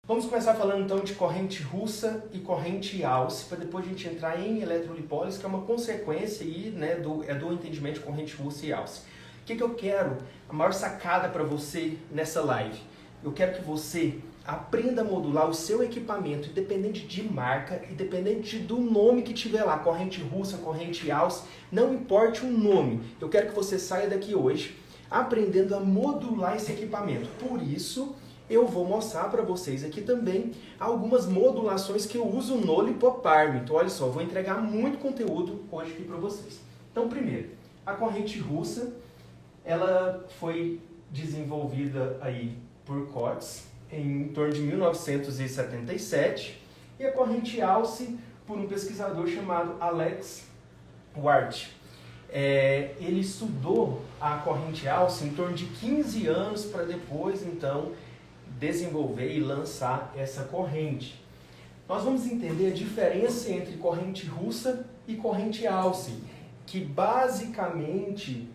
Vamos começar falando então de corrente russa e corrente alce, para depois a gente entrar em eletrolipólise, que é uma consequência aí, né, do entendimento de corrente russa e alce. O que eu quero, a maior sacada para você nessa live? Eu quero que você aprenda a modular o seu equipamento, independente de marca, independente do nome que tiver lá, corrente russa, corrente alce, não importe o nome. Eu quero que você saia daqui hoje aprendendo a modular esse equipamento. Por isso, eu vou mostrar para vocês aqui também algumas modulações que eu uso no Lipoparm. Então, olha só, eu vou entregar muito conteúdo hoje aqui para vocês. Então, primeiro, a corrente russa, ela foi desenvolvida aí por Cotes em torno de 1977 e a corrente alce por um pesquisador chamado Alex Ward. Ele estudou a corrente alce em torno de 15 anos para depois, então, desenvolver e lançar essa corrente. Nós vamos entender a diferença entre corrente russa e corrente alce, que basicamente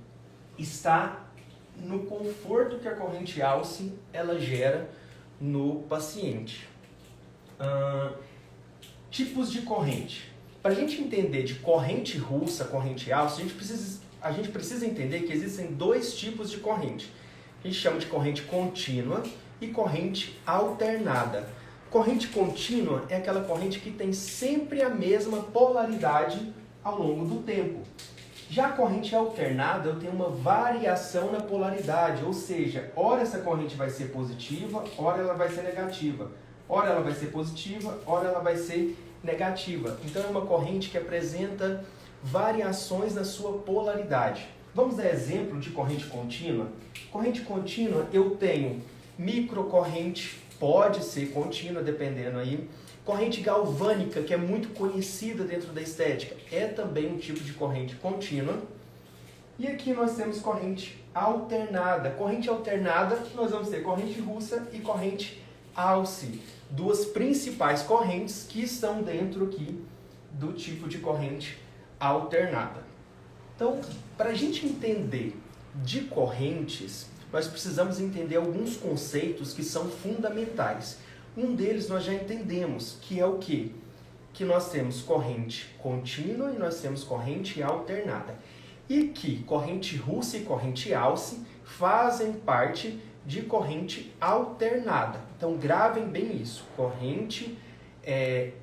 está no conforto que a corrente alce ela gera no paciente. Tipos de corrente. Para a gente entender de corrente russa, corrente alce, a gente precisa entender que existem dois tipos de corrente. A gente chama de corrente contínua e corrente alternada. Corrente contínua é aquela corrente que tem sempre a mesma polaridade ao longo do tempo. Já a corrente alternada, eu tenho uma variação na polaridade, ou seja, ora essa corrente vai ser positiva, ora ela vai ser negativa. Ora ela vai ser positiva, ora ela vai ser negativa. Então é uma corrente que apresenta variações na sua polaridade. Vamos dar exemplo de corrente contínua? Corrente contínua, eu tenho microcorrente, pode ser contínua, dependendo aí. Corrente galvânica, que é muito conhecida dentro da estética, é também um tipo de corrente contínua. E aqui nós temos corrente alternada. Corrente alternada, nós vamos ter corrente russa e corrente alce. Duas principais correntes que estão dentro aqui do tipo de corrente alternada. Então, para a gente entender de correntes, nós precisamos entender alguns conceitos que são fundamentais. Um deles nós já entendemos, que é o quê? Que nós temos corrente contínua e nós temos corrente alternada. E que corrente russa e corrente alce fazem parte de corrente alternada. Então gravem bem isso. Corrente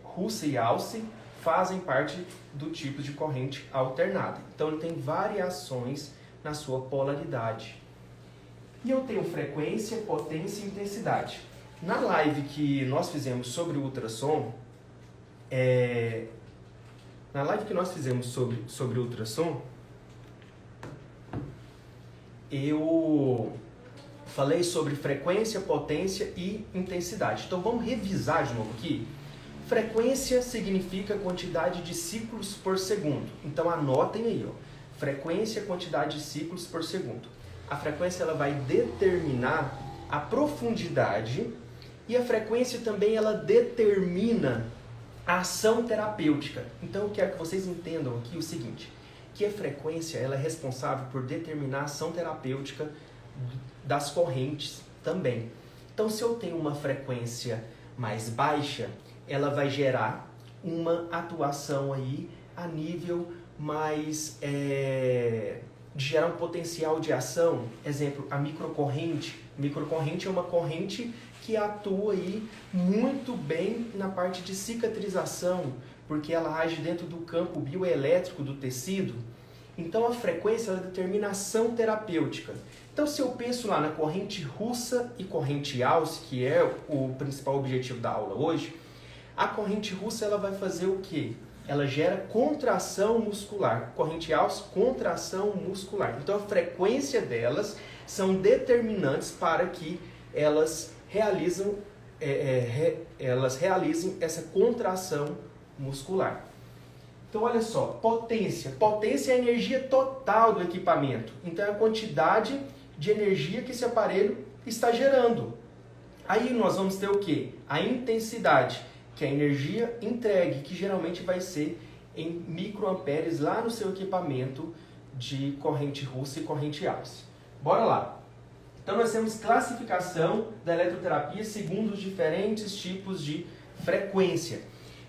russa e alce fazem parte do tipo de corrente alternada. Então ele tem variações na sua polaridade. E eu tenho frequência, potência e intensidade. Na live que nós fizemos sobre o ultrassom, eu falei sobre frequência, potência e intensidade. Então vamos revisar de novo aqui. Frequência significa quantidade de ciclos por segundo. Então anotem aí, ó. Frequência, quantidade de ciclos por segundo. A frequência ela vai determinar a profundidade e a frequência também ela determina a ação terapêutica. Então eu quero que vocês entendam aqui o seguinte, que a frequência ela é responsável por determinar a ação terapêutica das correntes também. Então se eu tenho uma frequência mais baixa, ela vai gerar uma atuação aí a nível mais de gerar um potencial de ação. Exemplo, a microcorrente. Microcorrente é uma corrente que atua aí muito bem na parte de cicatrização, porque ela age dentro do campo bioelétrico do tecido. Então a frequência ela determina a ação terapêutica. Então se eu penso lá na corrente russa e corrente alce, que é o principal objetivo da aula hoje, a corrente russa ela vai fazer o quê? Ela gera contração muscular. Corrente alce, contração muscular. Então a frequência delas são determinantes para que elas realizem essa contração muscular. Então olha só, potência. Potência é a energia total do equipamento. Então é a quantidade de energia que esse aparelho está gerando. Aí nós vamos ter o quê? A intensidade, que é a energia entregue, que geralmente vai ser em microamperes lá no seu equipamento de corrente russa e corrente alce. Bora lá! Então nós temos classificação da eletroterapia segundo os diferentes tipos de frequência.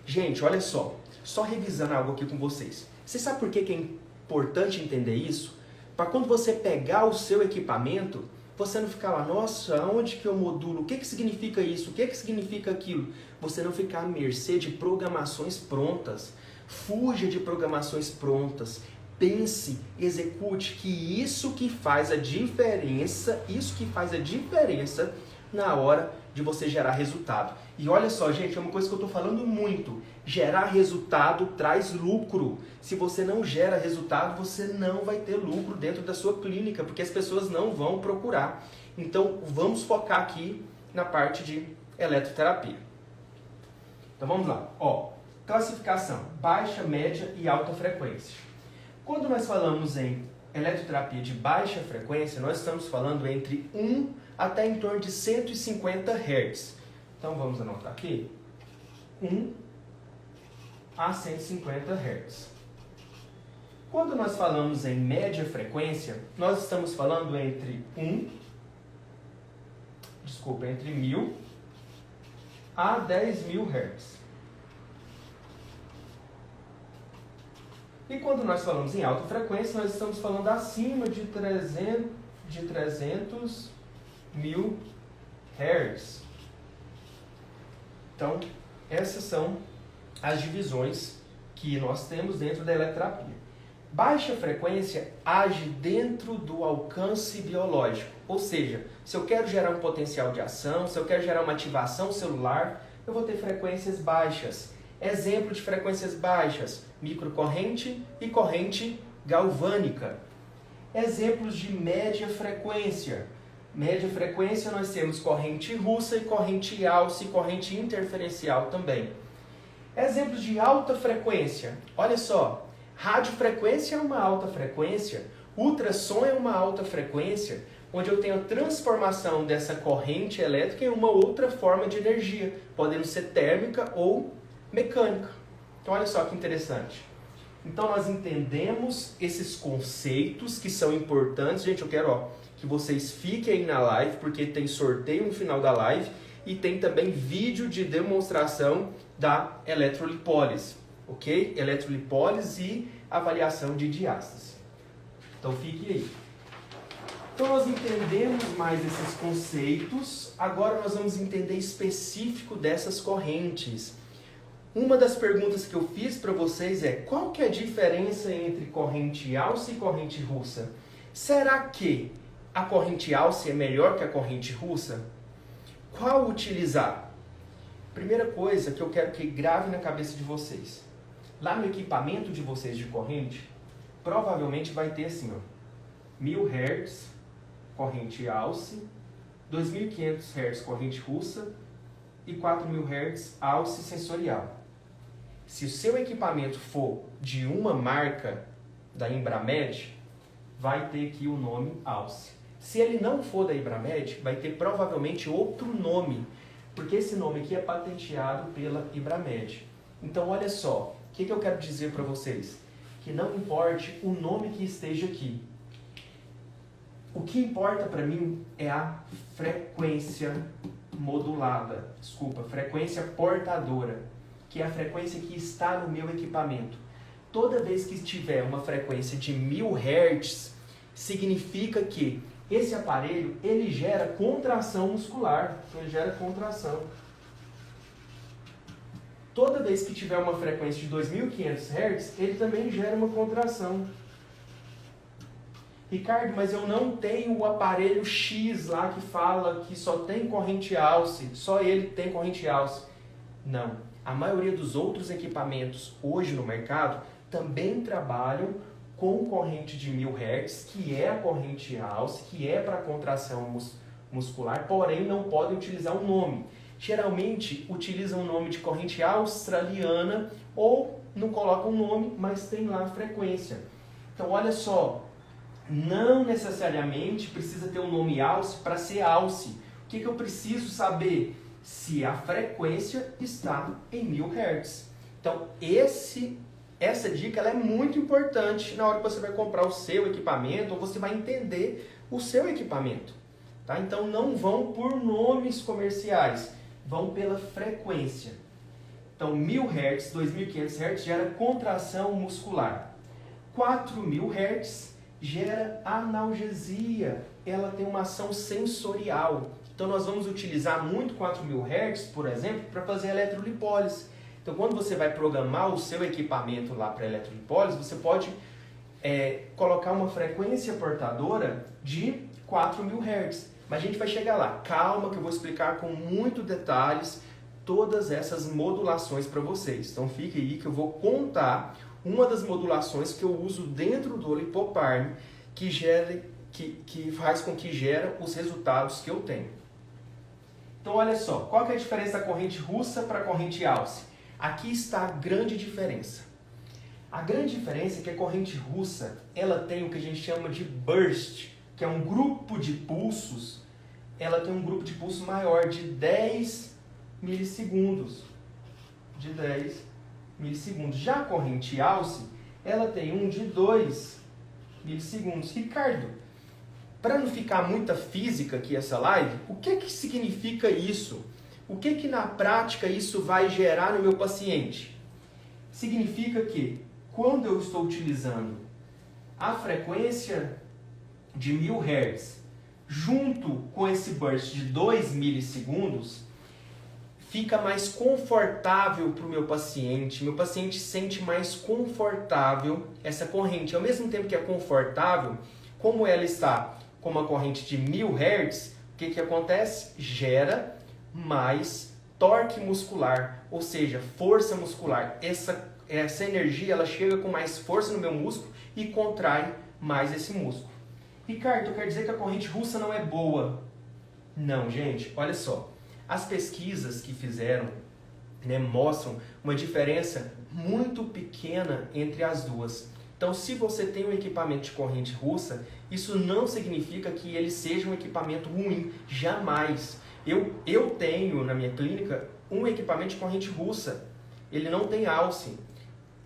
Gente, olha só revisando algo aqui com vocês. Você sabe por que é importante entender isso? Para quando você pegar o seu equipamento, você não ficar lá, nossa, onde que eu modulo? O que significa isso? O que significa aquilo? Você não ficar à mercê de programações prontas. Fuja de programações prontas. Pense, execute, que isso que faz a diferença, na hora de você gerar resultado. E olha só, gente, é uma coisa que eu estou falando muito. Gerar resultado traz lucro. Se você não gera resultado, você não vai ter lucro dentro da sua clínica, porque as pessoas não vão procurar. Então, vamos focar aqui na parte de eletroterapia. Então, vamos lá. Classificação: baixa, média e alta frequência. Quando nós falamos em eletroterapia de baixa frequência, nós estamos falando entre 1 até em torno de 150 Hz. Então vamos anotar aqui. 1 a 150 Hz. Quando nós falamos em média frequência, nós estamos falando entre 1.000 a 10.000 Hz. E quando nós falamos em alta frequência, nós estamos falando acima de 300.000 Hz. Então, essas são as divisões que nós temos dentro da eletroterapia. Baixa frequência age dentro do alcance biológico. Ou seja, se eu quero gerar um potencial de ação, se eu quero gerar uma ativação celular, eu vou ter frequências baixas. Exemplo de frequências baixas: microcorrente e corrente galvânica. Exemplos de média frequência. Média frequência nós temos corrente russa e corrente alce e corrente interferencial também. Exemplos de alta frequência. Olha só, radiofrequência é uma alta frequência, ultrassom é uma alta frequência, onde eu tenho a transformação dessa corrente elétrica em uma outra forma de energia, podendo ser térmica ou mecânica. Então olha só que interessante. Então nós entendemos esses conceitos que são importantes. Gente, eu quero que vocês fiquem aí na live, porque tem sorteio no final da live e tem também vídeo de demonstração da eletrolipólise, ok? Eletrolipólise e avaliação de diástase. Então fique aí. Então nós entendemos mais esses conceitos, agora nós vamos entender específico dessas correntes. Uma das perguntas que eu fiz para vocês é: qual que é a diferença entre corrente alce e corrente russa? Será que a corrente alce é melhor que a corrente russa? Qual utilizar? Primeira coisa que eu quero que grave na cabeça de vocês. Lá no equipamento de vocês de corrente, provavelmente vai ter assim, 1000 Hz corrente alce, 2500 Hz corrente russa e 4000 Hz alce sensorial. Se o seu equipamento for de uma marca da Embramed, vai ter aqui o nome alce. Se ele não for da Embramed, vai ter provavelmente outro nome, porque esse nome aqui é patenteado pela Embramed. Então olha só, o que eu quero dizer para vocês? Que não importe o nome que esteja aqui. O que importa para mim é a frequência modulada, frequência portadora, que é a frequência que está no meu equipamento. Toda vez que tiver uma frequência de 1000 Hz, significa que esse aparelho ele gera contração muscular, ele gera contração. Toda vez que tiver uma frequência de 2500 Hz, ele também gera uma contração. Ricardo, mas eu não tenho o aparelho X lá que fala que só tem corrente alce, só ele tem corrente alce. Não. A maioria dos outros equipamentos hoje no mercado também trabalham com corrente de 1000 Hz, que é a corrente alce, que é para contração muscular, porém não podem utilizar um nome. Geralmente utilizam o nome de corrente australiana ou não colocam o nome, mas tem lá a frequência. Então olha só, não necessariamente precisa ter um nome alce para ser alce. O que eu preciso saber? Se a frequência está em 1000 Hz. Então essa dica ela é muito importante na hora que você vai comprar o seu equipamento ou você vai entender o seu equipamento. Tá? Então não vão por nomes comerciais, vão pela frequência. Então 1000 Hz, 2500 Hz gera contração muscular. 4000 Hz gera analgesia, ela tem uma ação sensorial. Então nós vamos utilizar muito 4000 Hz, por exemplo, para fazer eletrolipólise. Então quando você vai programar o seu equipamento lá para eletrolipólise, você pode colocar uma frequência portadora de 4000 Hz. Mas a gente vai chegar lá. Calma que eu vou explicar com muitos detalhes todas essas modulações para vocês. Então fique aí que eu vou contar uma das modulações que eu uso dentro do Lipoparm que faz com que gera os resultados que eu tenho. Então olha só, qual que é a diferença da corrente russa para a corrente Alce? Aqui está a grande diferença. A grande diferença é que a corrente russa, ela tem o que a gente chama de burst, que é um grupo de pulsos. Ela tem um grupo de pulso maior, de 10 milissegundos. De 10 milissegundos. Já a corrente Alce, ela tem um de 2 milissegundos. Ricardo, para não ficar muita física aqui essa live, o que significa isso? O que na prática isso vai gerar no meu paciente? Significa que quando eu estou utilizando a frequência de 1000 Hz junto com esse burst de 2 milissegundos, fica mais confortável para o meu paciente. Meu paciente sente mais confortável essa corrente. Ao mesmo tempo que é confortável, como ela está com uma corrente de 1000 Hz, o que acontece? Gera mais torque muscular, ou seja, força muscular. Essa energia ela chega com mais força no meu músculo e contrai mais esse músculo. Ricardo, quer dizer que a corrente russa não é boa? Não, gente, olha só. As pesquisas que fizeram mostram uma diferença muito pequena entre as duas. Então, se você tem um equipamento de corrente russa, isso não significa que ele seja um equipamento ruim, jamais. Eu tenho na minha clínica um equipamento de corrente russa, ele não tem alce,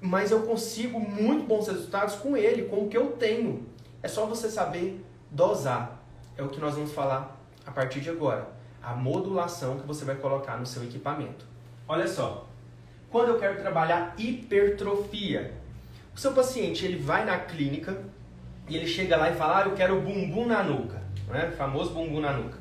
mas eu consigo muito bons resultados com ele, com o que eu tenho. É só você saber dosar, é o que nós vamos falar a partir de agora, a modulação que você vai colocar no seu equipamento. Olha só, quando eu quero trabalhar hipertrofia, o seu paciente ele vai na clínica e ele chega lá e fala, eu quero bumbum na nuca, né? O famoso bumbum na nuca.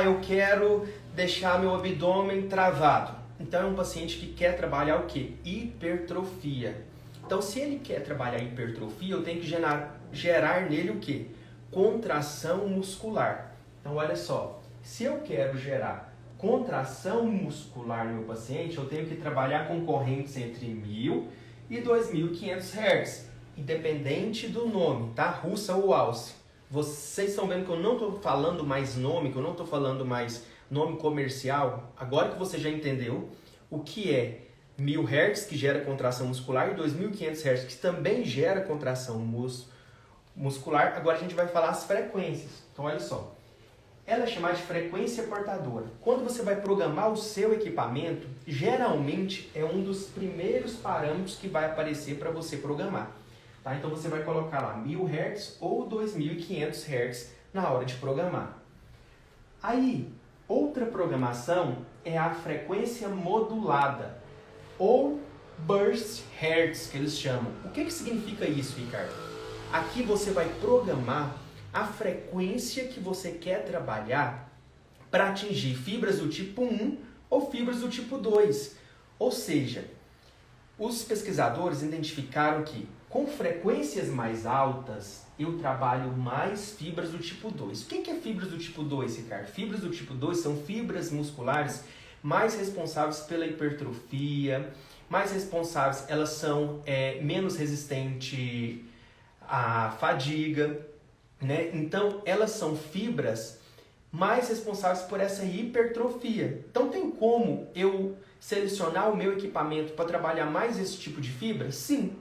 Eu quero deixar meu abdômen travado. Então é um paciente que quer trabalhar o quê? Hipertrofia. Então se ele quer trabalhar hipertrofia, eu tenho que gerar nele o quê? Contração muscular. Então olha só, se eu quero gerar contração muscular no meu paciente, eu tenho que trabalhar com correntes entre 1000 e 2500 Hz, independente do nome, tá? Russa ou Alce. Vocês estão vendo que eu não estou falando mais nome, que eu não estou falando mais nome comercial. Agora que você já entendeu o que é 1000 Hz, que gera contração muscular, e 2500 Hz, que também gera contração muscular, agora a gente vai falar as frequências. Então olha só, ela é chamada de frequência portadora. Quando você vai programar o seu equipamento, geralmente é um dos primeiros parâmetros que vai aparecer para você programar. Tá? Então você vai colocar lá 1000 Hz ou 2500 Hz na hora de programar. Aí, outra programação é a frequência modulada, ou burst hertz, que eles chamam. O que significa isso, Ricardo? Aqui você vai programar a frequência que você quer trabalhar para atingir fibras do tipo 1 ou fibras do tipo 2. Ou seja, os pesquisadores identificaram que com frequências mais altas eu trabalho mais fibras do tipo 2. O que é fibras do tipo 2, Ricardo? Fibras do tipo 2 são fibras musculares mais responsáveis pela hipertrofia, mais responsáveis, elas são menos resistentes à fadiga, né? Então, elas são fibras mais responsáveis por essa hipertrofia. Então, tem como eu selecionar o meu equipamento para trabalhar mais esse tipo de fibra? Sim.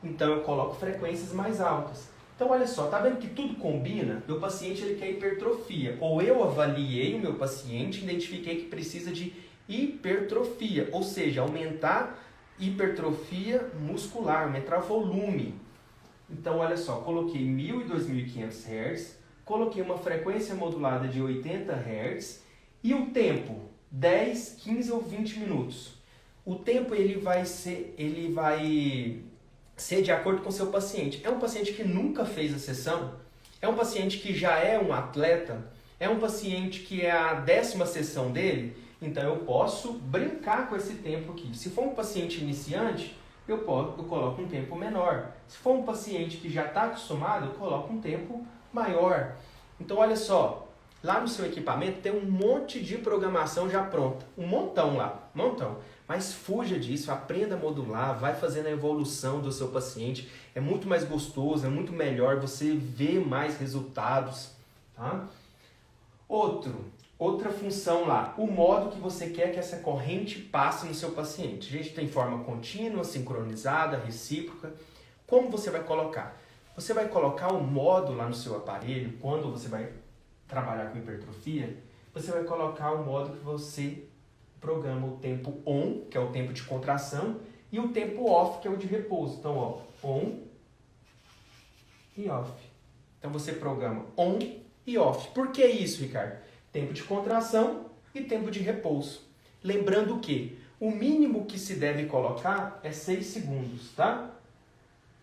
Então, eu coloco frequências mais altas. Então, olha só, tá vendo que tudo combina? Meu paciente ele quer hipertrofia. Ou eu avaliei o meu paciente e identifiquei que precisa de hipertrofia, ou seja, aumentar hipertrofia muscular, aumentar volume. Então, olha só, coloquei 1000 e 2500 Hz coloquei uma frequência modulada de 80 Hz e o tempo, 10, 15 ou 20 minutos. O tempo ele vai ser de acordo com o seu paciente. É um paciente que nunca fez a sessão? É um paciente que já é um atleta? É um paciente que é a 10ª sessão dele? Então eu posso brincar com esse tempo aqui. Se for um paciente iniciante, eu coloco um tempo menor. Se for um paciente que já está acostumado, eu coloco um tempo maior. Então olha só, lá no seu equipamento tem um monte de programação já pronta. Um montão lá, um montão. Mas fuja disso, aprenda a modular, vai fazendo a evolução do seu paciente. É muito mais gostoso, é muito melhor, você vê mais resultados. Tá? Outra função lá, o modo que você quer que essa corrente passe no seu paciente. A gente tem forma contínua, sincronizada, recíproca. Como você vai colocar? Você vai colocar o modo lá no seu aparelho, quando você vai trabalhar com hipertrofia, você vai colocar o modo que você programa o tempo on, que é o tempo de contração, e o tempo off, que é o de repouso. Então, ó, on e off. Então você programa on e off. Por que isso, Ricardo? Tempo de contração e tempo de repouso. Lembrando que o mínimo que se deve colocar é 6 segundos, tá?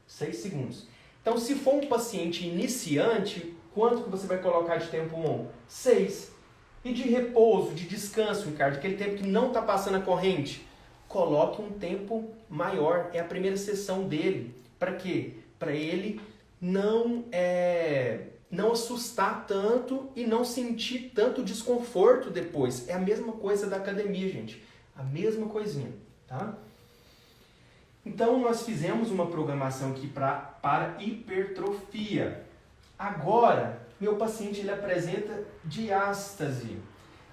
6 segundos. Então, se for um paciente iniciante, quanto que você vai colocar de tempo on? 6. E de repouso, de descanso, Ricardo, aquele tempo que não está passando a corrente, coloque um tempo maior. É a primeira sessão dele. Para quê? Para ele não assustar tanto e não sentir tanto desconforto depois. É a mesma coisa da academia, gente. A mesma coisinha, tá? Então, nós fizemos uma programação aqui para hipertrofia. Agora, meu paciente ele apresenta diástase.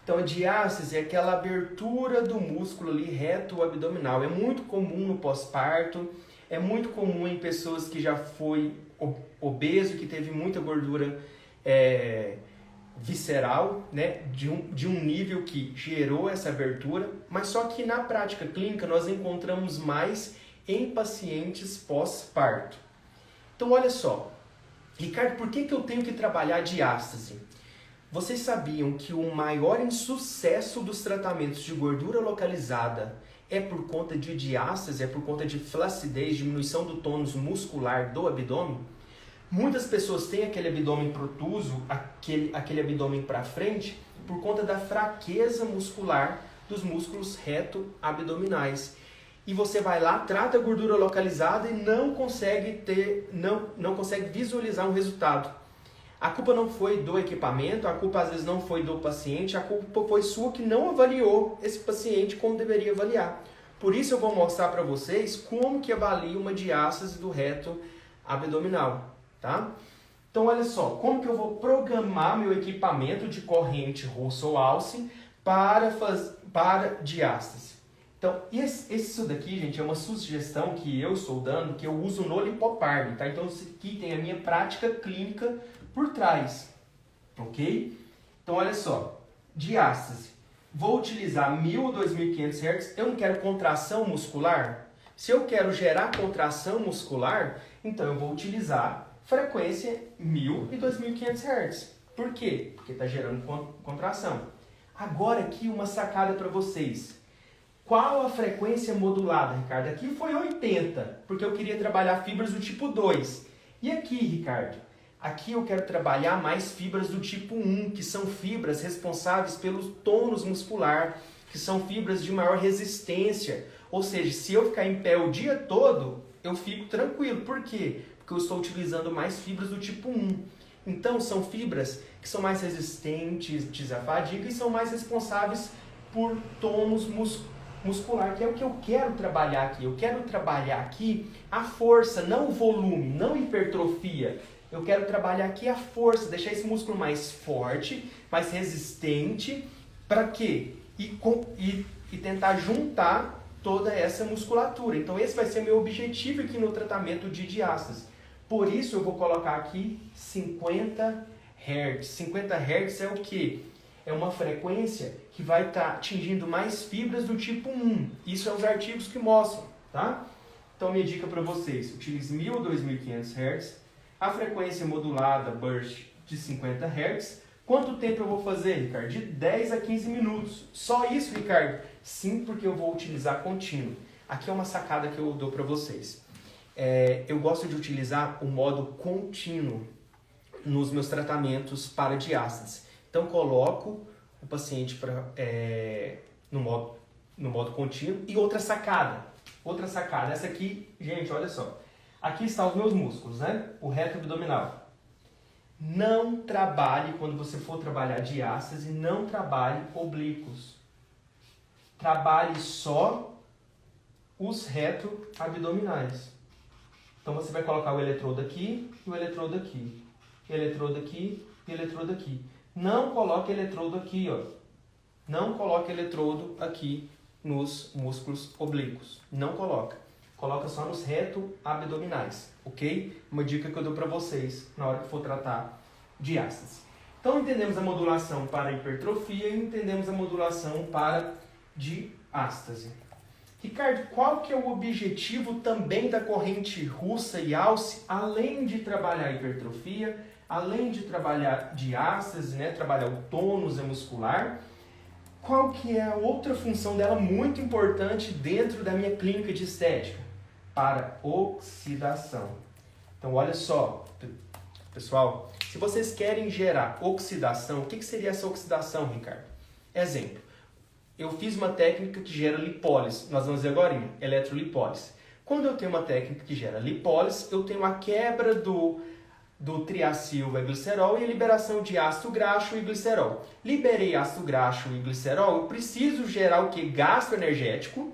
Então, a diástase é aquela abertura do músculo ali reto abdominal. É muito comum no pós-parto, é muito comum em pessoas que já foi obeso, que teve muita gordura visceral, né, de um nível que gerou essa abertura, mas só que na prática clínica nós encontramos mais em pacientes pós-parto. Então olha só, Ricardo, por que eu tenho que trabalhar a diástase? Vocês sabiam que o maior insucesso dos tratamentos de gordura localizada é por conta de diástase, é por conta de flacidez, diminuição do tônus muscular do abdômen? Muitas pessoas têm aquele abdômen protuso, aquele abdômen para frente, por conta da fraqueza muscular dos músculos reto-abdominais. E você vai lá, trata a gordura localizada e não consegue visualizar um resultado. A culpa não foi do equipamento, a culpa às vezes não foi do paciente, a culpa foi sua que não avaliou esse paciente como deveria avaliar. Por isso eu vou mostrar para vocês como que avalia uma diástase do reto abdominal. Tá? Então olha só, como que eu vou programar meu equipamento de corrente Russell-Alce para diástase. Então isso daqui, gente, é uma sugestão que eu estou dando, que eu uso no Lipoparm, tá? Então isso aqui tem a minha prática clínica por trás, ok? Então olha só, diástase, vou utilizar 1000 ou 2500 Hz, eu não quero contração muscular? Se eu quero gerar contração muscular, então eu vou utilizar frequência 1000 e 2500 Hz. Por quê? Porque está gerando contração. Agora aqui uma sacada para vocês. Qual a frequência modulada, Ricardo? Aqui foi 80, porque eu queria trabalhar fibras do tipo 2. E aqui, Ricardo? Aqui eu quero trabalhar mais fibras do tipo 1, que são fibras responsáveis pelo tônus muscular, que são fibras de maior resistência. Ou seja, se eu ficar em pé o dia todo, eu fico tranquilo. Por quê? Porque eu estou utilizando mais fibras do tipo 1. Então, são fibras que são mais resistentes à fadiga e são mais responsáveis por tônus muscular, que é o que eu quero trabalhar aqui. Eu quero trabalhar aqui a força, não o volume, não hipertrofia. Eu quero trabalhar aqui a força, deixar esse músculo mais forte, mais resistente. Para quê? E tentar juntar toda essa musculatura. Então, esse vai ser meu objetivo aqui no tratamento de diástase. Por isso, eu vou colocar aqui 50 Hz. 50 Hz é o quê? É uma frequência que vai estar atingindo mais fibras do tipo 1. Isso é os artigos que mostram, tá? Então, minha dica para vocês, utilize 1000 ou 2500 Hz. A frequência modulada burst de 50 Hz. Quanto tempo eu vou fazer, Ricardo? De 10 a 15 minutos. Só isso, Ricardo? Sim, porque eu vou utilizar contínuo. Aqui é uma sacada que eu dou para vocês. Eu gosto de utilizar o modo contínuo nos meus tratamentos para diástase. Então, coloco o paciente no modo contínuo. E outra sacada, essa aqui, gente, olha só. Aqui estão os meus músculos, né? O reto abdominal. Não trabalhe, quando você for trabalhar diástase, não trabalhe oblíquos. Trabalhe só os reto abdominais. Então você vai colocar o eletrodo aqui e o eletrodo aqui. Eletrodo aqui e eletrodo aqui. Não coloque eletrodo aqui, ó. Não coloque eletrodo aqui nos músculos oblíquos. Não coloca. Coloca só nos reto abdominais, ok? Uma dica que eu dou para vocês na hora que for tratar diástase. Então entendemos a modulação para hipertrofia e entendemos a modulação para diástase. Ricardo, qual que é o objetivo também da corrente russa e alce, além de trabalhar hipertrofia, além de trabalhar diástase, né, trabalhar o tônus muscular? Qual que é a outra função dela muito importante dentro da minha clínica de estética? Para oxidação. Então, olha só, pessoal, se vocês querem gerar oxidação, o que seria essa oxidação, Ricardo? Exemplo, eu fiz uma técnica que gera lipólise, nós vamos ver agora, eletrolipólise. Quando eu tenho uma técnica que gera lipólise, eu tenho a quebra do triacil e glicerol e a liberação de ácido graxo e glicerol. Liberei ácido graxo e glicerol, eu preciso gerar o que? Gasto energético,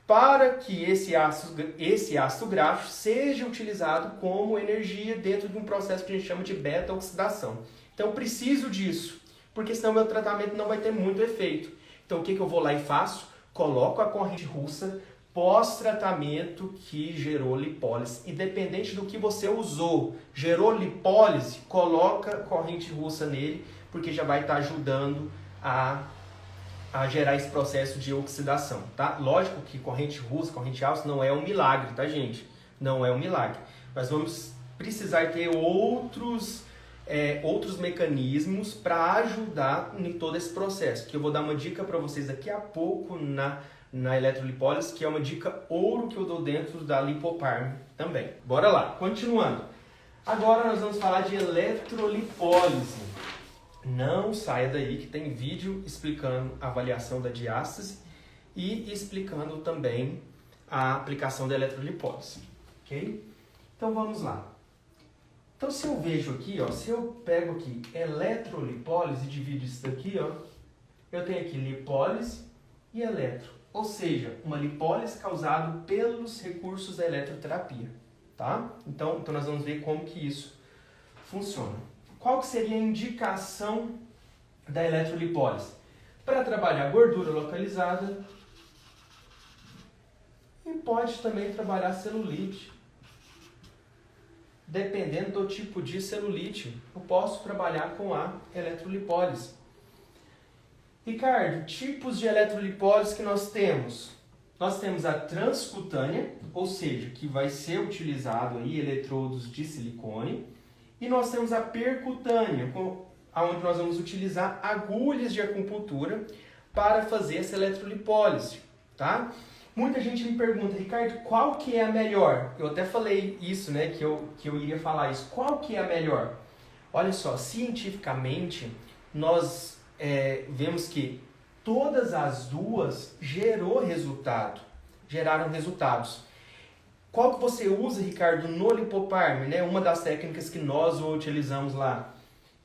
para que esse ácido graxo seja utilizado como energia dentro de um processo que a gente chama de beta-oxidação. Então, eu preciso disso, porque senão meu tratamento não vai ter muito efeito. Então, o que eu vou lá e faço? Coloco a corrente russa pós-tratamento que gerou lipólise. Independente do que você usou, gerou lipólise, coloca corrente russa nele, porque já vai estar ajudando a gerar esse processo de oxidação, tá? Lógico que corrente russa, corrente alça não é um milagre, tá, gente? Não é um milagre. Nós vamos precisar ter outros mecanismos para ajudar em todo esse processo, que eu vou dar uma dica para vocês daqui a pouco na eletrolipólise, que é uma dica ouro que eu dou dentro da Lipoparm também. Bora lá, continuando. Agora nós vamos falar de eletrolipólise. Não saia daí que tem vídeo explicando a avaliação da diástase e explicando também a aplicação da eletrolipólise, ok? Então vamos lá. Então se eu vejo aqui, ó, se eu pego aqui eletrolipólise e divido isso daqui, ó, eu tenho aqui lipólise e eletro, ou seja, uma lipólise causada pelos recursos da eletroterapia, tá? Então nós vamos ver como que isso funciona. Qual que seria a indicação da eletrolipólise? Para trabalhar gordura localizada e pode também trabalhar celulite. Dependendo do tipo de celulite, eu posso trabalhar com a eletrolipólise. Ricardo, tipos de eletrolipólise que nós temos? Nós temos a transcutânea, ou seja, que vai ser utilizado aí eletrodos de silicone. E nós temos a percutânea, onde nós vamos utilizar agulhas de acupuntura para fazer essa eletrolipólise, tá? Muita gente me pergunta, Ricardo, qual que é a melhor? Eu até falei isso, né, que eu iria falar isso. Qual que é a melhor? Olha só, cientificamente, nós vemos que todas as duas geraram resultados. Qual que você usa, Ricardo, no Lipoparm, né? Uma das técnicas que nós utilizamos lá.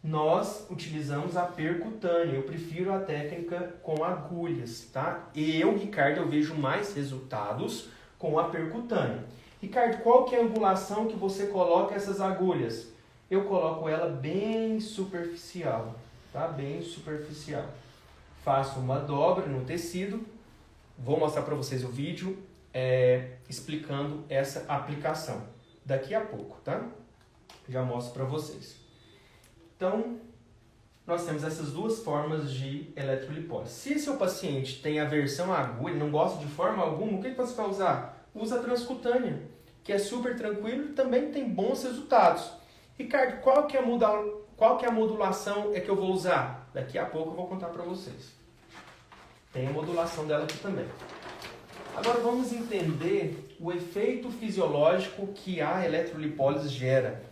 Nós utilizamos a percutânea. Eu prefiro a técnica com agulhas, tá? Ricardo, eu vejo mais resultados com a percutânea. Ricardo, qual que é a angulação que você coloca essas agulhas? Eu coloco ela bem superficial, tá? Bem superficial. Faço uma dobra no tecido. Vou mostrar para vocês o vídeo explicando essa aplicação daqui a pouco, tá? Já mostro para vocês. Então, nós temos essas duas formas de eletrolipólise. Se seu paciente tem aversão à agulha, não gosta de forma alguma, o que você vai usar? Usa a transcutânea, que é super tranquilo e também tem bons resultados. Ricardo, qual que é Qual que é a modulação que eu vou usar? Daqui a pouco eu vou contar para vocês. Tem a modulação dela aqui também. Agora vamos entender o efeito fisiológico que a eletrolipólise gera.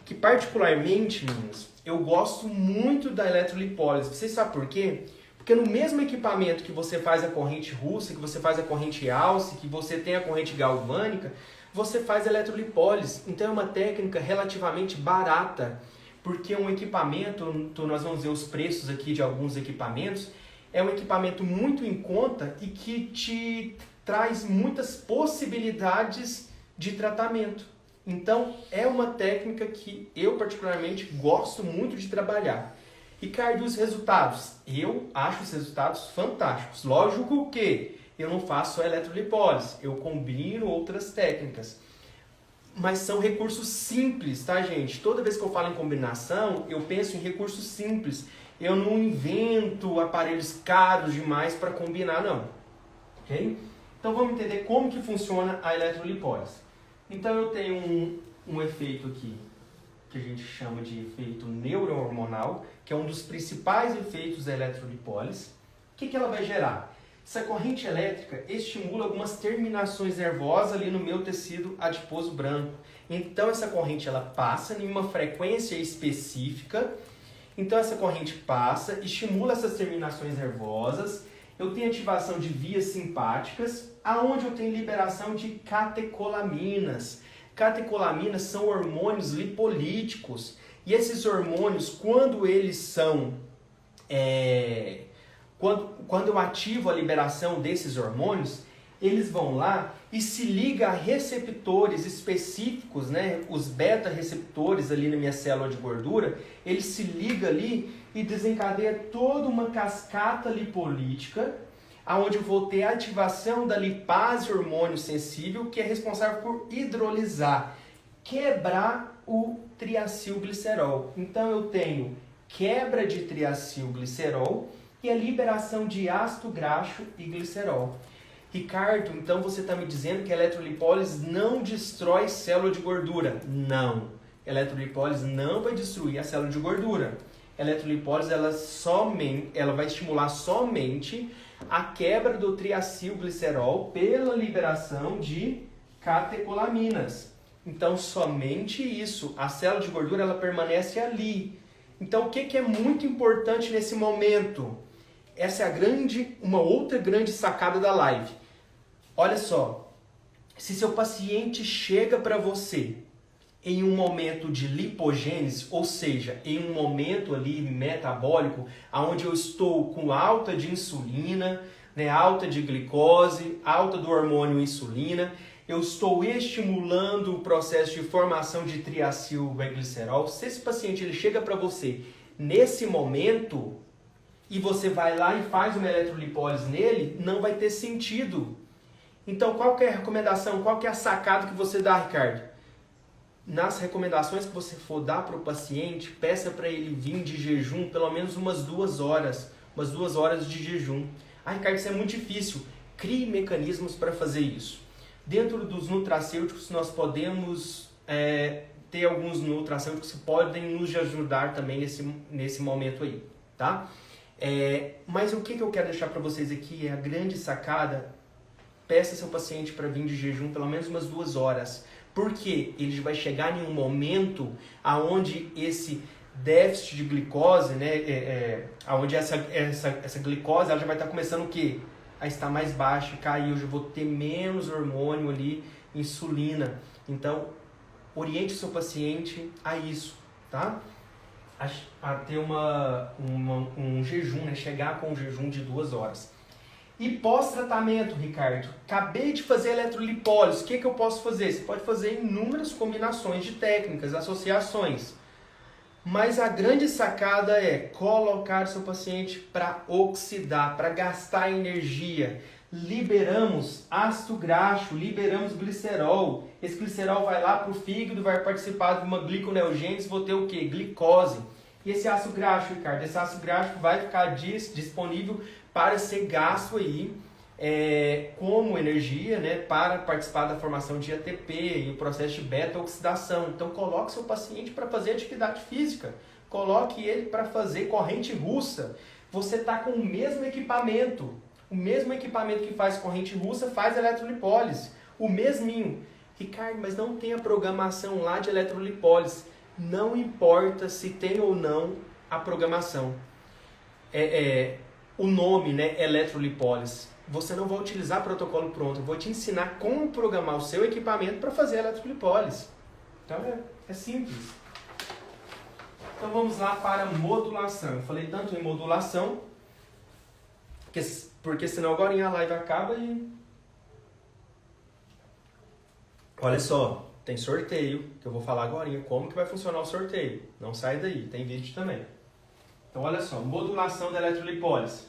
Que particularmente, meninos, eu gosto muito da eletrolipólise. Vocês sabem por quê? Porque no mesmo equipamento que você faz a corrente russa, que você faz a corrente alce, que você tem a corrente galvânica, você faz a eletrolipólise. Então é uma técnica relativamente barata, porque um equipamento, nós vamos ver os preços aqui de alguns equipamentos, é um equipamento muito em conta e que te traz muitas possibilidades de tratamento. Então é uma técnica que eu particularmente gosto muito de trabalhar. Ricardo, os resultados? Eu acho os resultados fantásticos. Lógico que eu não faço só eletrolipólise, eu combino outras técnicas. Mas são recursos simples, tá, gente? Toda vez que eu falo em combinação, eu penso em recursos simples. Eu não invento aparelhos caros demais para combinar, não. Ok? Então vamos entender como que funciona a eletrolipólise. Então eu tenho um efeito aqui, que a gente chama de efeito neurohormonal, que é um dos principais efeitos da eletrolipólise. O que ela vai gerar? Essa corrente elétrica estimula algumas terminações nervosas ali no meu tecido adiposo branco. Então essa corrente ela passa em uma frequência específica. Então essa corrente passa, estimula essas terminações nervosas. Eu tenho ativação de vias simpáticas, aonde eu tenho liberação de catecolaminas. Catecolaminas são hormônios lipolíticos. E esses hormônios, quando eles são... Quando eu ativo a liberação desses hormônios, eles vão lá e se ligam a receptores específicos, né? Os beta-receptores ali na minha célula de gordura, eles se ligam ali e desencadeia toda uma cascata lipolítica, onde eu vou ter a ativação da lipase hormônio sensível, que é responsável por hidrolisar, quebrar o triacilglicerol. Então eu tenho quebra de triacilglicerol e a liberação de ácido graxo e glicerol. Ricardo, então você está me dizendo que a eletrolipólise não destrói célula de gordura? Não. A eletrolipólise não vai destruir a célula de gordura. A eletrolipólise ela vai estimular somente a quebra do triacilglicerol pela liberação de catecolaminas. Então, somente isso. A célula de gordura ela permanece ali. Então, o que é muito importante nesse momento? Essa é uma outra grande sacada da live. Olha só, se seu paciente chega para você em um momento de lipogênese, ou seja, em um momento ali metabólico, onde eu estou com alta de insulina, né, alta de glicose, alta do hormônio insulina, eu estou estimulando o processo de formação de triacilglicerol. Se esse paciente ele chega para você nesse momento e você vai lá e faz uma eletrolipólise nele, não vai ter sentido. Então, qual que é a recomendação? Qual que é a sacada que você dá, Ricardo? Nas recomendações que você for dar para o paciente, peça para ele vir de jejum pelo menos umas 2 horas. Umas 2 horas de jejum. Ah, Ricardo, isso é muito difícil. Crie mecanismos para fazer isso. Dentro dos nutracêuticos, nós podemos ter alguns nutracêuticos que podem nos ajudar também nesse momento aí, tá? Mas o que eu quero deixar para vocês aqui é a grande sacada. Peça seu paciente para vir de jejum pelo menos umas 2 horas. Porque ele vai chegar em um momento onde esse déficit de glicose, né, onde essa glicose ela já vai estar começando o quê? A estar mais baixa, cair, eu já vou ter menos hormônio ali, insulina. Então, oriente o seu paciente a isso, tá? A ter um jejum, né? Chegar com um jejum de 2 horas. E pós-tratamento, Ricardo, acabei de fazer eletrolipólise, o que eu posso fazer? Você pode fazer inúmeras combinações de técnicas, associações. Mas a grande sacada é colocar seu paciente para oxidar, para gastar energia. Liberamos ácido graxo, liberamos glicerol. Esse glicerol vai lá para o fígado, vai participar de uma gliconeogênese, vou ter o quê? Glicose. E esse ácido graxo, Ricardo, esse ácido graxo vai ficar disponível para ser gasto aí como energia, né, para participar da formação de ATP e o processo de beta-oxidação. Então, coloque seu paciente para fazer atividade física. Coloque ele para fazer corrente russa. Você está com o mesmo equipamento. O mesmo equipamento que faz corrente russa faz eletrolipólise. O mesminho. Ricardo, mas não tem a programação lá de eletrolipólise. Não importa se tem ou não a programação. O nome, né, eletrolipólise. Você não vai utilizar protocolo pronto. Eu vou te ensinar como programar o seu equipamento para fazer eletrolipólise. Então é simples. Então vamos lá para modulação. Eu falei tanto em modulação, porque senão agora a live acaba e... Olha só, tem sorteio, que eu vou falar agora como que vai funcionar o sorteio. Não sai daí, tem vídeo também. Então olha só, modulação da eletrolipólise.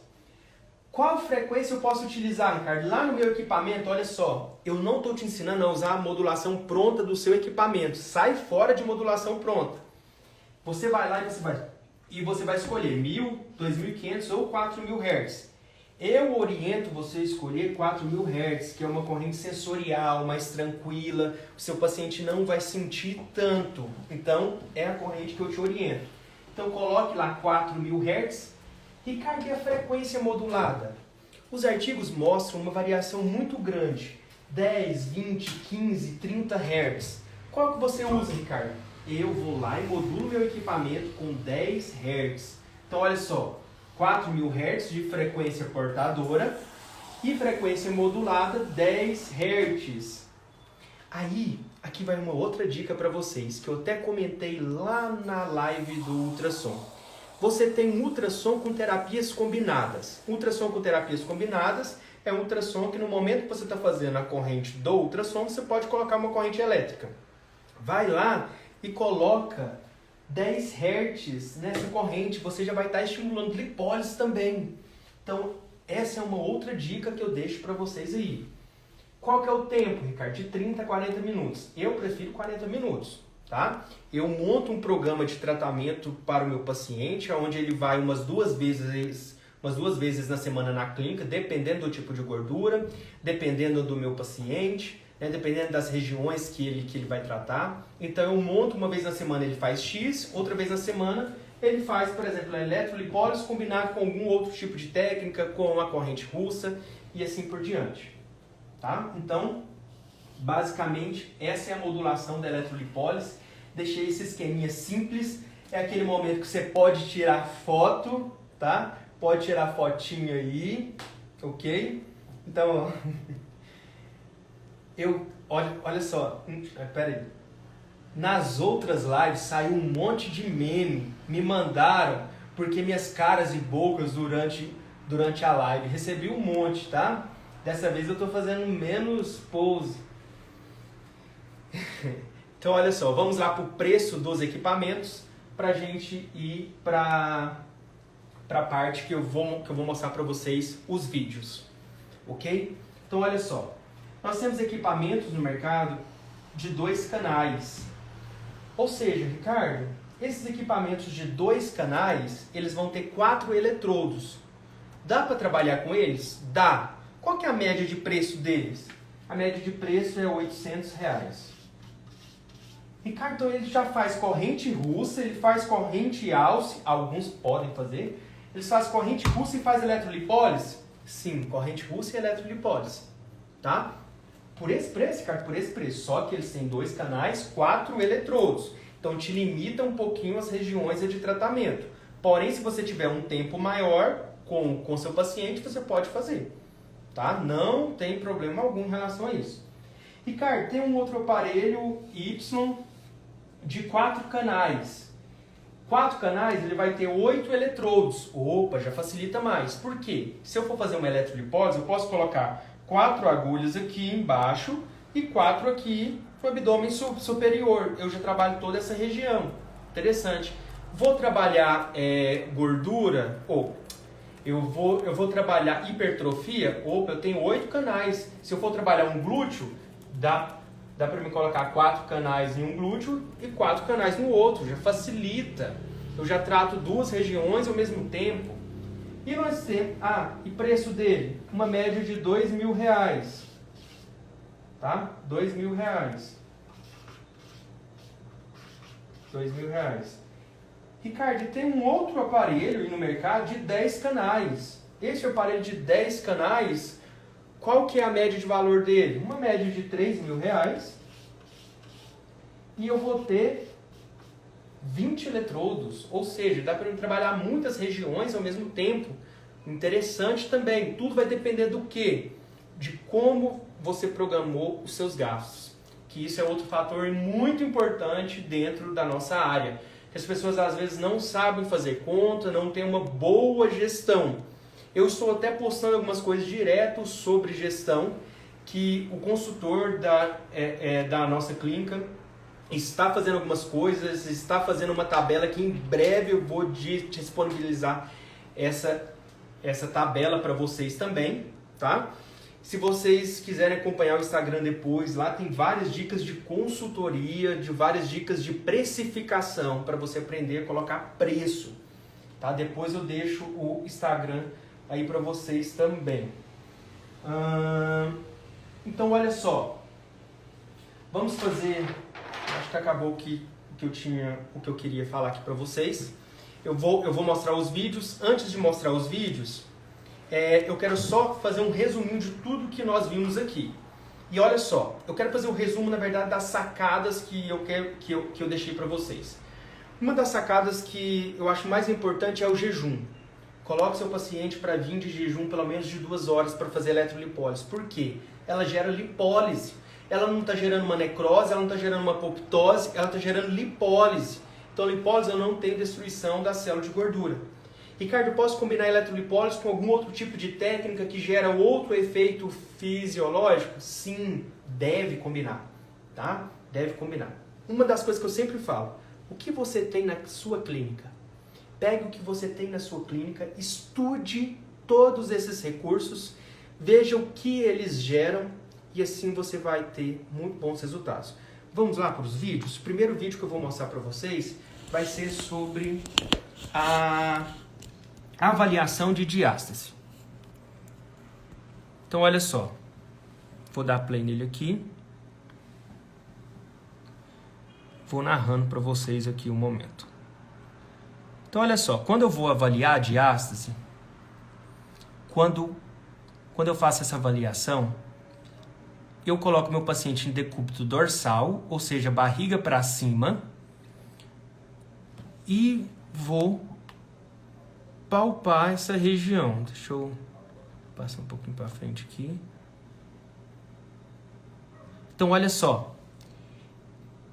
Qual frequência eu posso utilizar, Ricardo? Lá no meu equipamento, olha só, eu não estou te ensinando a usar a modulação pronta do seu equipamento. Sai fora de modulação pronta. Você vai lá e você vai escolher 1000, 2500 ou 4000 Hz. Eu oriento você a escolher 4000 Hz, que é uma corrente sensorial, mais tranquila. O seu paciente não vai sentir tanto. Então, é a corrente que eu te oriento. Então, coloque lá 4000 Hz. Ricardo, e a frequência modulada? Os artigos mostram uma variação muito grande. 10, 20, 15, 30 Hz. Qual que você usa, Ricardo? Eu vou lá e modulo meu equipamento com 10 Hz. Então, olha só, 4000 Hz de frequência portadora e frequência modulada 10 Hz. Aí, aqui vai uma outra dica para vocês, que eu até comentei lá na live do ultrassom. Você tem um ultrassom com terapias combinadas. Ultrassom com terapias combinadas é um ultrassom que no momento que você está fazendo a corrente do ultrassom, você pode colocar uma corrente elétrica. Vai lá e coloca 10 Hz nessa corrente, você já vai estar estimulando lipólise também. Então, essa é uma outra dica que eu deixo para vocês aí. Qual que é o tempo, Ricardo? De 30 a 40 minutos. Eu prefiro 40 minutos, tá? Eu monto um programa de tratamento para o meu paciente, onde ele vai umas duas vezes na semana na clínica, dependendo do tipo de gordura, dependendo do meu paciente, né, dependendo das regiões que ele vai tratar. Então eu monto uma vez na semana, ele faz X, outra vez na semana ele faz, por exemplo, a eletrolipólise combinado com algum outro tipo de técnica, com a corrente russa e assim por diante. Tá? Então, basicamente, essa é a modulação da eletrolipólise. Deixei esse esqueminha simples. É aquele momento que você pode tirar foto, tá? Pode tirar fotinho aí, ok? Então, olha só, pera aí. Nas outras lives saiu um monte de meme, me mandaram, porque minhas caras e bocas durante a live. Recebi um monte, tá? Dessa vez eu tô fazendo menos pose. Então olha só, vamos lá pro preço dos equipamentos pra gente ir pra parte que eu vou mostrar para vocês os vídeos, ok? Então olha só, nós temos equipamentos no mercado de 2 canais, ou seja, Ricardo, esses equipamentos de 2 canais, eles vão ter 4 eletrodos. Dá para trabalhar com eles? Dá. Qual que é a média de preço deles? A média de preço é R$800. Ricardo, então ele já faz corrente russa, ele faz corrente alce, alguns podem fazer. Eles fazem corrente russa e faz eletrolipólise? Sim, corrente russa e eletrolipólise. Tá? Por esse preço, Ricardo, por esse preço. Só que eles têm 2 canais, 4 eletrodos. Então te limita um pouquinho as regiões de tratamento. Porém, se você tiver um tempo maior com seu paciente, você pode fazer. Tá? Não tem problema algum em relação a isso. Ricardo, tem um outro aparelho Y de 4 canais. 4 canais, ele vai ter 8 eletrodos. Opa, já facilita mais. Por quê? Se eu for fazer uma eletrolipólise, eu posso colocar 4 agulhas aqui embaixo e 4 aqui no abdômen superior. Eu já trabalho toda essa região. Interessante. Vou trabalhar gordura? Eu vou trabalhar hipertrofia? Opa, eu tenho 8 canais. Se eu for trabalhar um glúteo, dá para me colocar 4 canais em um glúteo e 4 canais no outro. Já facilita. Eu já trato 2 regiões ao mesmo tempo. E nós temos... e preço dele? Uma média de R$2.000. Tá? R$2.000. R$2.000. Ricardo, tem um outro aparelho aí no mercado de 10 canais. Esse aparelho de 10 canais, qual que é a média de valor dele? Uma média de R$3.000. E eu vou ter 20 eletrodos. Ou seja, dá para eu trabalhar muitas regiões ao mesmo tempo. Interessante também. Tudo vai depender do quê? De como você programou os seus gastos. Que isso é outro fator muito importante dentro da nossa área. As pessoas às vezes não sabem fazer conta, não têm uma boa gestão. Eu estou até postando algumas coisas direto sobre gestão, que o consultor da nossa clínica está fazendo algumas coisas, está fazendo uma tabela que em breve eu vou disponibilizar essa tabela para vocês também, tá? Se vocês quiserem acompanhar o Instagram depois, lá tem várias dicas de consultoria, de várias dicas de precificação para você aprender a colocar preço, tá? Depois eu deixo o Instagram aí para vocês também. Então, olha só. Vamos fazer... Acho que acabou o que eu queria falar aqui para vocês. Eu vou mostrar os vídeos. Antes de mostrar os vídeos, eu quero só fazer um resuminho de tudo que nós vimos aqui. E olha só, eu quero fazer um resumo, na verdade, das sacadas que eu deixei para vocês. Uma das sacadas que eu acho mais importante é o jejum. Coloque seu paciente para vir de jejum pelo menos de 2 horas para fazer eletrolipólise. Por quê? Ela gera lipólise. Ela não está gerando uma necrose, ela não está gerando uma apoptose, ela está gerando lipólise. Então, lipólise eu não tenho destruição da célula de gordura. Ricardo, eu posso combinar eletrolipólise com algum outro tipo de técnica que gera outro efeito fisiológico? Sim, deve combinar, tá? Deve combinar. Uma das coisas que eu sempre falo, o que você tem na sua clínica? Pegue o que você tem na sua clínica, estude todos esses recursos, veja o que eles geram e assim você vai ter muito bons resultados. Vamos lá para os vídeos? O primeiro vídeo que eu vou mostrar para vocês vai ser sobre a avaliação de diástase. Então, olha só. Vou dar play nele aqui. Vou narrando para vocês aqui um momento. Então, olha só. Quando eu vou avaliar a diástase, quando eu faço essa avaliação, eu coloco meu paciente em decúbito dorsal, ou seja, barriga para cima, e vou palpar essa região. Deixa eu passar um pouquinho para frente aqui. Então, olha só.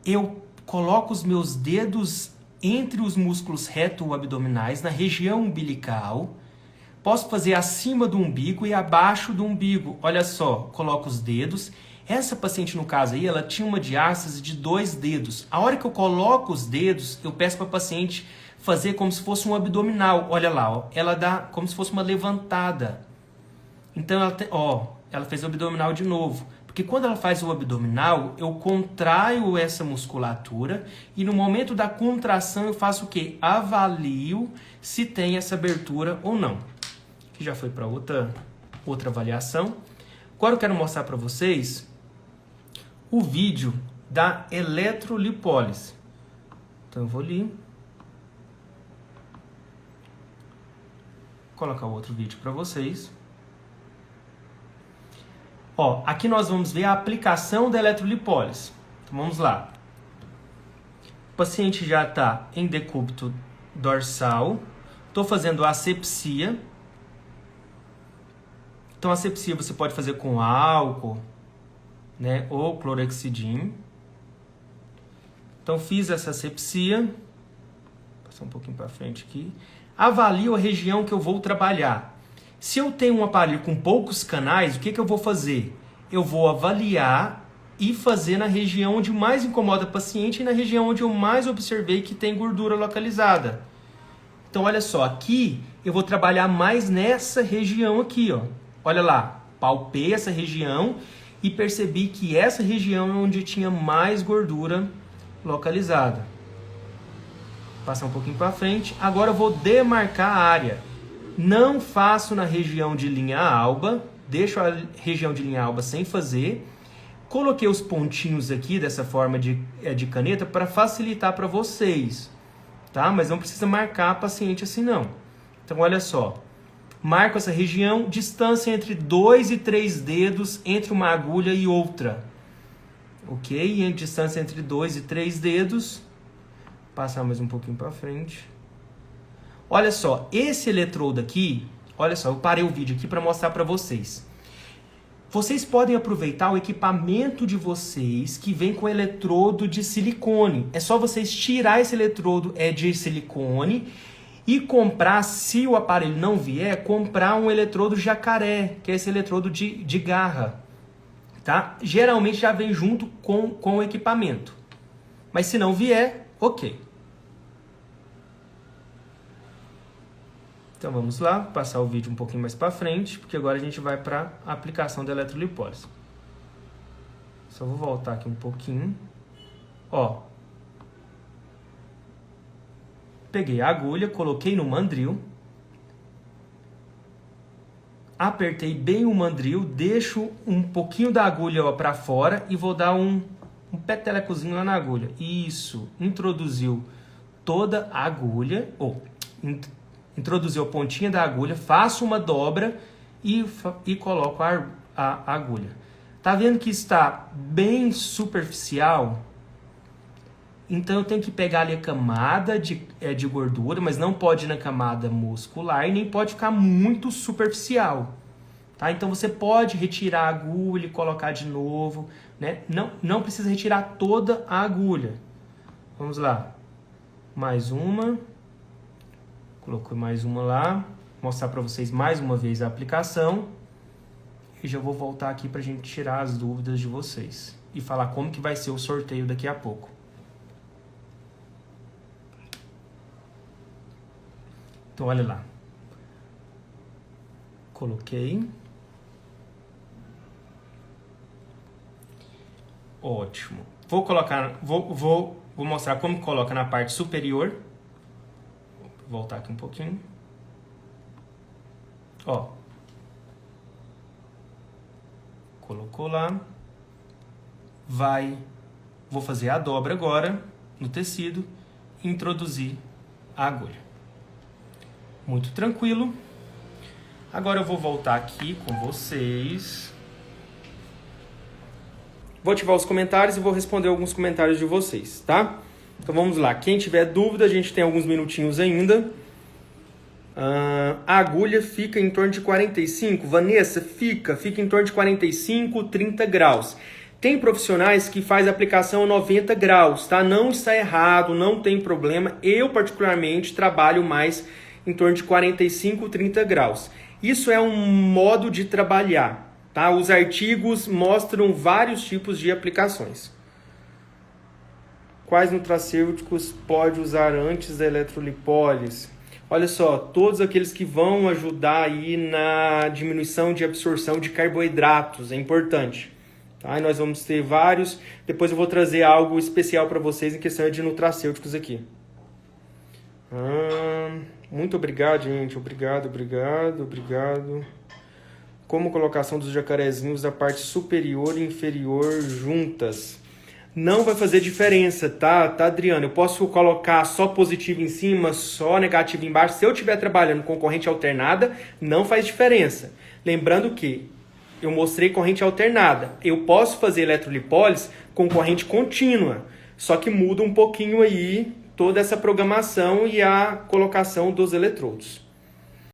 Eu coloco os meus dedos entre os músculos reto-abdominais, na região umbilical. Posso fazer acima do umbigo e abaixo do umbigo. Olha só, coloco os dedos. Essa paciente, no caso aí, ela tinha uma diástase de 2 dedos. A hora que eu coloco os dedos, eu peço para a paciente fazer como se fosse um abdominal. Olha lá, ó, ela dá como se fosse uma levantada. Então, ela fez o abdominal de novo. Porque quando ela faz o abdominal, eu contraio essa musculatura e no momento da contração eu faço o quê? Avalio se tem essa abertura ou não. Que já foi para outra avaliação. Agora eu quero mostrar para vocês o vídeo da eletrolipólise. Então eu vou ali. Vou colocar outro vídeo para vocês. Ó, aqui nós vamos ver a aplicação da eletrolipólise. Então vamos lá. O paciente já está em decúbito dorsal. Estou fazendo a asepsia. Então, a asepsia você pode fazer com álcool, né, ou clorexidina. Então, fiz essa asepsia. Vou passar um pouquinho para frente aqui. Avalio a região que eu vou trabalhar. Se eu tenho um aparelho com poucos canais, o que eu vou fazer? Eu vou avaliar e fazer na região onde mais incomoda o paciente e na região onde eu mais observei que tem gordura localizada. Então, olha só, aqui eu vou trabalhar mais nessa região aqui, ó. Olha lá, palpei essa região e percebi que essa região é onde tinha mais gordura localizada. Vou passar um pouquinho para frente. Agora eu vou demarcar a área. Não faço na região de linha alba, deixo a região de linha alba sem fazer. Coloquei os pontinhos aqui dessa forma de caneta para facilitar para vocês. tá? Mas não precisa marcar a paciente assim não. Então olha só, marco essa região, distância entre 2 e 3 dedos entre uma agulha e outra. Ok? E a distância entre 2 e 3 dedos, passar mais um pouquinho para frente. Olha só, esse eletrodo aqui, olha só, eu parei o vídeo aqui para mostrar para vocês. Vocês podem aproveitar o equipamento de vocês que vem com eletrodo de silicone. É só vocês tirar esse eletrodo de silicone e comprar, se o aparelho não vier, comprar um eletrodo jacaré, que é esse eletrodo de garra. Tá? Geralmente já vem junto com o equipamento. Mas se não vier, ok. Então vamos lá, passar o vídeo um pouquinho mais para frente, porque agora a gente vai para a aplicação da eletrolipólise. Só vou voltar aqui um pouquinho. Ó. Peguei a agulha, coloquei no mandril. Apertei bem o mandril, deixo um pouquinho da agulha para fora e vou dar um petelecozinho lá na agulha. Isso, introduziu toda a agulha, introduziu a pontinha da agulha, faço uma dobra e coloco a agulha. Tá vendo que está bem superficial? Então eu tenho que pegar ali a camada de gordura, mas não pode ir na camada muscular e nem pode ficar muito superficial. Tá? Então você pode retirar a agulha e colocar de novo, né? Não precisa retirar toda a agulha. Vamos lá. Mais uma. Colocou mais uma lá, mostrar para vocês mais uma vez a aplicação e já vou voltar aqui para a gente tirar as dúvidas de vocês e falar como que vai ser o sorteio daqui a pouco. Então olha lá, coloquei, ótimo. Vou mostrar como coloca na parte superior. Vou voltar aqui um pouquinho. Ó. Colocou lá. Vou fazer a dobra agora no tecido e introduzir a agulha. Muito tranquilo. Agora eu vou voltar aqui com vocês. Vou ativar os comentários e vou responder alguns comentários de vocês, tá? Então vamos lá, quem tiver dúvida, a gente tem alguns minutinhos ainda. A agulha fica em torno de 45, Vanessa, fica em torno de 45, 30 graus. Tem profissionais que faz a aplicação a 90 graus, tá? Não está errado, não tem problema. Eu particularmente trabalho mais em torno de 45, 30 graus. Isso é um modo de trabalhar, tá? Os artigos mostram vários tipos de aplicações. Quais nutracêuticos pode usar antes da eletrolipólise? Olha só, todos aqueles que vão ajudar aí na diminuição de absorção de carboidratos, é importante. Tá? E nós vamos ter vários, depois eu vou trazer algo especial para vocês em questão de nutracêuticos aqui. Muito obrigado, gente. Obrigado. Como colocação dos jacarezinhos da parte superior e inferior juntas. Não vai fazer diferença, tá, Adriano? Eu posso colocar só positivo em cima, só negativo embaixo. Se eu estiver trabalhando com corrente alternada, não faz diferença. Lembrando que eu mostrei corrente alternada. Eu posso fazer eletrolipólise com corrente contínua, só que muda um pouquinho aí toda essa programação e a colocação dos eletrodos.